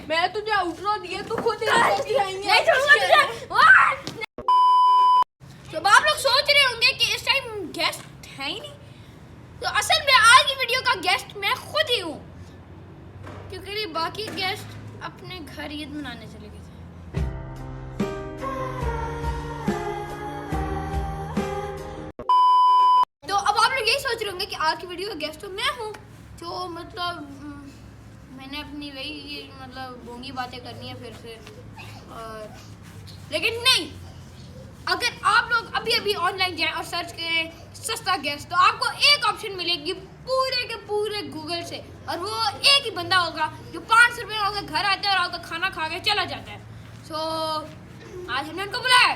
मैं तुझे आउटरो दिए, तू खुद इंट्रो की लाइन नहीं छोड़ूंगा। तो आप लोग सोच रहे होंगे कि इस टाइम गेस्ट है ही नहीं, तो असल में आज की वीडियो का गेस्ट मैं खुद ही हूँ, क्योंकि बाकी गेस्ट अपने घर ईद मनाने चले गए थे। तो अब आप लोग यही सोच रहे होंगे कि आज की वीडियो का गेस्ट तो मैं हूँ, जो मतलब मैंने अपनी वही मतलब बोंगी बातें करनी है फिर से। और लेकिन नहीं, अगर आप लोग अभी अभी ऑनलाइन जाएं और सर्च करें सस्ता गेस्ट, तो आपको एक ऑप्शन मिलेगी पूरे के पूरे गूगल से, और वो एक ही बंदा होगा जो 500 रुपये में आपके घर आता है और आपका खाना खा के चला जाता है। सो आज हमने उनको बुलाया।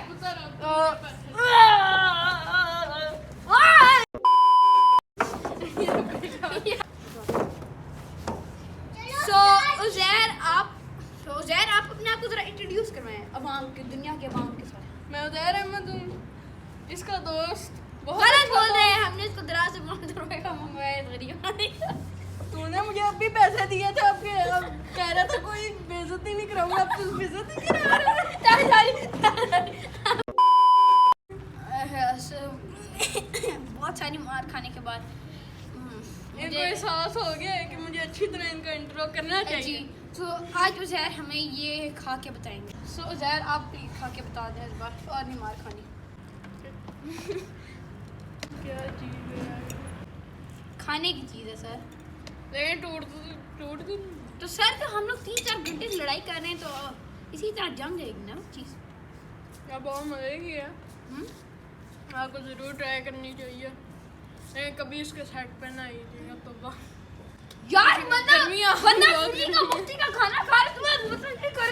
उज़ैर, आप अपने आप को जरा इंट्रोड्यूस करवाएं अवाम के, दुनिया के अवाम के साथ। मैं उज़ैर अहमद हूँ, इसका दोस्त। गलत बोल रहे हैं, हमने इसको दराज से 500 रुपए का मंगवाया गरीब। तूने मुझे अभी पैसे दिए थे, अब कह रहा था कोई बेइज्जती नहीं कराऊंगा, अब तू बेइज्जती करा रहा है। बहुत सारी मार खाने के बाद इनको एहसास हो गया है कि मुझे अच्छी तरह इनका इंट्रो करना चाहिए। तो आज उज़ैर हमें ये खा के बताएंगे। सो उज़ैर, आप खा के बता दें इस बार, और नहीं मार खानी। क्या चीज़ है? खाने की चीज़ है सर। लेकिन टूट दी तो सर, तो हम लोग 3-4 घंटे से लड़ाई कर रहे हैं, तो इसी तरह जम जाएगी ना चीज़। क्या बहुत मज़े की है, आपको ज़रूर ट्राई करनी चाहिए। कभी इसके सेट पे ना आइएगा तो यार, बंदा फ्री का मुफ्ती का खाना खा रहे, तुम्हें मतलब नहीं कर